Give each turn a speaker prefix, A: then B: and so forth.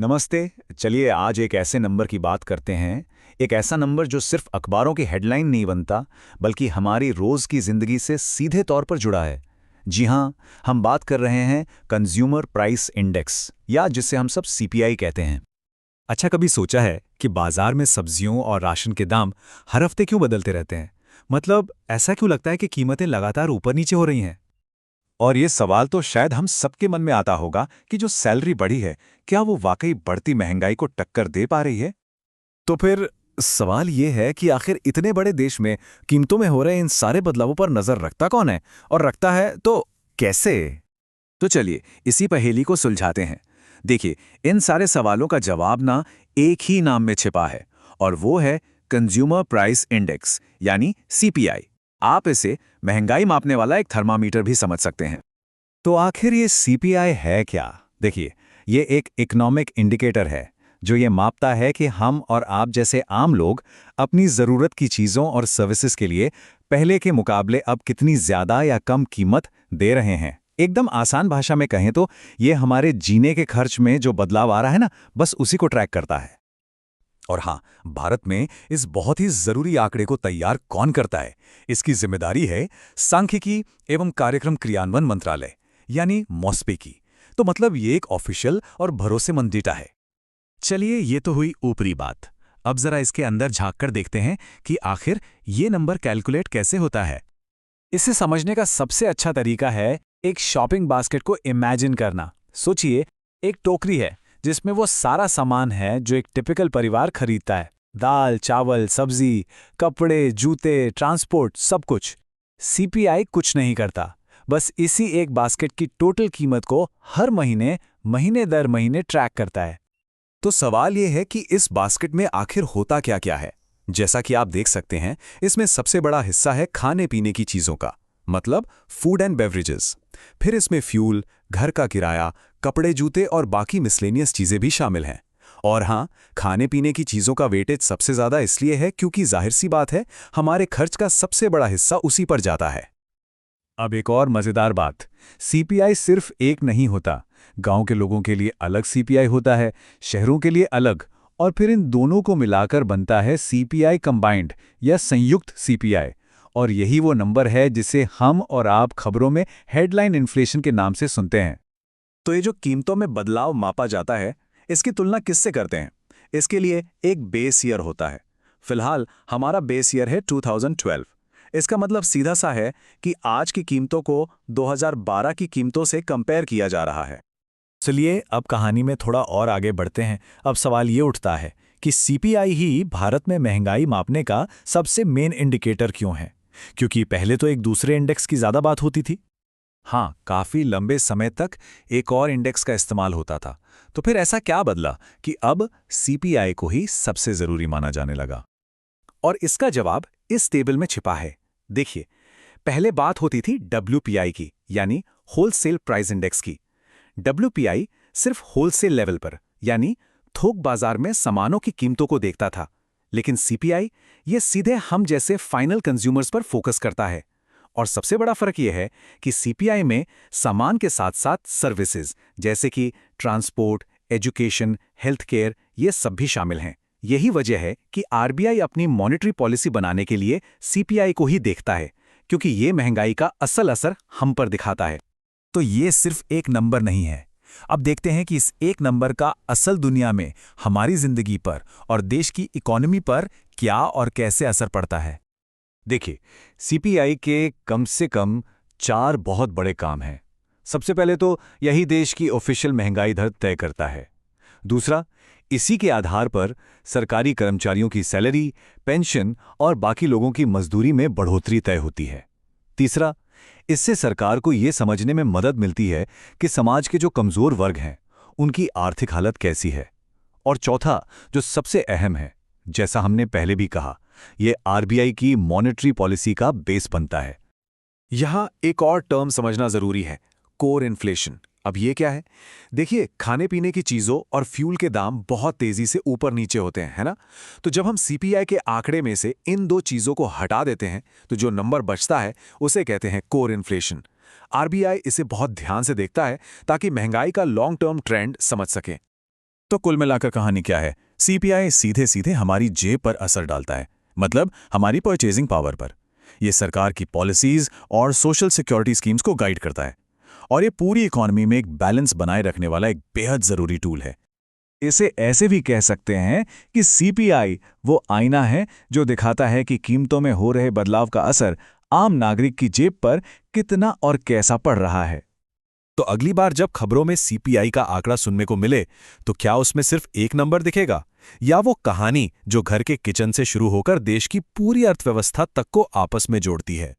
A: नमस्ते। चलिए आज एक ऐसे नंबर की बात करते हैं। एक ऐसा नंबर जो सिर्फ अखबारों की हेडलाइन नहीं बनता, बल्कि हमारी रोज की जिंदगी से सीधे तौर पर जुड़ा है। जी हाँ, हम बात कर रहे हैं कंज्यूमर प्राइस इंडेक्स, या जिसे हम सब सीपीआई कहते हैं।
B: अच्छा, कभी सोचा है कि बाजार में सब्जियों और राशन के दाम हर हफ्ते क्यों बदलते रहते हैं? मतलब ऐसा क्यों लगता है कि कीमतें लगातार ऊपर नीचे हो रही हैं?
C: और ये सवाल तो शायद हम सबके मन में आता होगा कि जो सैलरी बढ़ी है, क्या वो वाकई बढ़ती महंगाई को टक्कर दे पा रही है?
B: तो फिर सवाल ये है कि आखिर इतने बड़े देश में कीमतों में हो रहे इन सारे बदलावों पर नजर रखता कौन है? और रखता है तो कैसे?
C: तो चलिए इसी पहेली को सुलझाते हैं। देखिए, इन सारे सवालों का जवाब ना एक ही नाम में छिपा है, और वो है कंज्यूमर प्राइस इंडेक्स, यानी सीपीआई। आप इसे महंगाई मापने वाला एक थर्मामीटर भी समझ सकते हैं।
B: तो आखिर ये सीपीआई है क्या? देखिए, ये एक इकोनॉमिक इंडिकेटर है जो ये मापता है कि हम और आप जैसे आम लोग अपनी ज़रूरत की चीज़ों और सर्विसेज के लिए पहले के मुकाबले अब कितनी ज़्यादा या कम कीमत दे रहे हैं। एकदम आसान भाषा में कहें तो ये हमारे जीने के खर्च में जो बदलाव आ रहा है ना, बस उसी को ट्रैक करता है।
C: और हाँ, भारत में इस बहुत ही जरूरी आंकड़े को तैयार कौन करता है? इसकी जिम्मेदारी है सांख्यिकी एवं कार्यक्रम क्रियान्वयन मंत्रालय, यानी मॉस्पे की। तो मतलब ये एक ऑफिशियल और भरोसेमंद डेटा है।
B: चलिए, ये तो हुई ऊपरी बात। अब जरा इसके अंदर झांक कर देखते हैं कि आखिर ये नंबर कैलकुलेट कैसे होता है। इसे समझने का सबसे अच्छा तरीका है एक शॉपिंग बास्केट को इमेजिन करना। सोचिए, एक टोकरी है जिसमें वो सारा सामान है जो एक टिपिकल परिवार खरीदता है। दाल, चावल, सब्जी, कपड़े, जूते, ट्रांसपोर्ट, सब कुछ। सीपीआई कुछ नहीं करता, बस इसी एक बास्केट की टोटल कीमत को हर महीने महीने दर महीने ट्रैक करता है।
C: तो सवाल ये है कि इस बास्केट में आखिर होता क्या क्या है? जैसा कि आप देख सकते हैं, इसमें सबसे बड़ा हिस्सा है खाने पीने की चीजों का, मतलब फूड एंड बेवरेजेस। फिर इसमें फ्यूल, घर का किराया, कपड़े, जूते और बाकी मिसलेनियस चीजें भी शामिल हैं। और हाँ, खाने पीने की चीजों का वेटेज सबसे ज्यादा इसलिए है क्योंकि जाहिर सी बात है, हमारे खर्च का सबसे बड़ा हिस्सा उसी पर जाता है।
B: अब एक और मजेदार बात, सीपीआई सिर्फ एक नहीं होता। गांव के लोगों के लिए अलग सीपीआई होता है, शहरों के लिए अलग, और फिर इन दोनों को मिलाकर बनता है सीपीआई कंबाइंड या संयुक्त सीपीआई। और यही वो नंबर है जिसे हम और आप खबरों में हेडलाइन इन्फ्लेशन के नाम से सुनते हैं।
C: तो ये जो कीमतों में बदलाव मापा जाता है, इसकी तुलना किससे करते हैं? इसके लिए एक बेस ईयर होता है। फिलहाल हमारा बेस ईयर है 2012। इसका मतलब सीधा सा है कि आज की कीमतों को 2012 की कीमतों से कंपेयर किया जा रहा है।
B: चलिए, अब कहानी में थोड़ा और आगे बढ़ते हैं। अब सवाल ये उठता है कि सीपीआई ही भारत में महंगाई मापने का सबसे मेन इंडिकेटर क्यों है? क्योंकि पहले तो एक दूसरे इंडेक्स की ज़्यादा बात होती थी।
C: हाँ, काफी लंबे समय तक एक और इंडेक्स का इस्तेमाल होता था। तो फिर ऐसा क्या बदला कि अब सीपीआई को ही सबसे जरूरी माना जाने लगा? और इसका जवाब इस टेबल में छिपा है। देखिए, पहले बात होती थी डब्ल्यूपीआई की, यानी होलसेल प्राइस इंडेक्स की। डब्ल्यूपीआई सिर्फ होलसेल लेवल पर, यानी थोक बाजार में सामानों की कीमतों को देखता था। लेकिन सीपीआई ये सीधे हम जैसे फाइनल कंज्यूमर्स पर फोकस करता है। और सबसे बड़ा फर्क यह है कि सीपीआई में सामान के साथ साथ सर्विसेज, जैसे कि ट्रांसपोर्ट, एजुकेशन, हेल्थ केयर, ये सब भी शामिल हैं। यही वजह है कि आरबीआई अपनी मॉनेटरी पॉलिसी बनाने के लिए सीपीआई को ही देखता है, क्योंकि ये महंगाई का असल असर हम पर दिखाता है।
B: तो ये सिर्फ एक नंबर नहीं है। अब देखते हैं कि इस एक नंबर का असल दुनिया में हमारी जिंदगी पर और देश की इकोनॉमी पर क्या और कैसे असर पड़ता है।
C: देखिए, सीपीआई के कम से कम 4 बहुत बड़े काम हैं। सबसे पहले तो यही देश की ऑफिशियल महंगाई दर तय करता है। दूसरा, इसी के आधार पर सरकारी कर्मचारियों की सैलरी, पेंशन और बाकी लोगों की मजदूरी में बढ़ोतरी तय होती है। तीसरा, इससे सरकार को ये समझने में मदद मिलती है कि समाज के जो कमजोर वर्ग हैं, उनकी आर्थिक हालत कैसी है। और चौथा, जो सबसे अहम है, जैसा हमने पहले भी कहा, यह आरबीआई की मॉनेटरी पॉलिसी का बेस बनता है। यहां एक और टर्म समझना जरूरी है, कोर इन्फ्लेशन। अब ये क्या है? देखिए, खाने पीने की चीजों और फ्यूल के दाम बहुत तेजी से ऊपर नीचे होते हैं, है ना? तो जब हम सीपीआई के आंकड़े में से इन दो चीजों को हटा देते हैं, तो जो नंबर बचता है उसे कहते हैं कोर इन्फ्लेशन। आरबीआई इसे बहुत ध्यान से देखता है ताकि महंगाई का लॉन्ग टर्म ट्रेंड समझ सके।
B: तो कुल मिलाकर कहानी क्या है? सीपीआई सीधे सीधे हमारी जेब पर असर डालता है, मतलब हमारी परचेजिंग पावर पर। ये सरकार की पॉलिसीज और सोशल सिक्योरिटी स्कीम्स को गाइड करता है, और ये पूरी इकोनॉमी में एक बैलेंस बनाए रखने वाला एक बेहद जरूरी टूल है।
C: इसे ऐसे भी कह सकते हैं कि सीपीआई वो आईना है जो दिखाता है कि कीमतों में हो रहे बदलाव का असर आम नागरिक की जेब पर कितना और कैसा पड़ रहा है।
B: तो अगली बार जब खबरों में सीपीआई का आंकड़ा सुनने को मिले, तो क्या उसमें सिर्फ एक नंबर दिखेगा, या वो कहानी जो घर के किचन से शुरू होकर देश की पूरी अर्थव्यवस्था तक को आपस में जोड़ती है?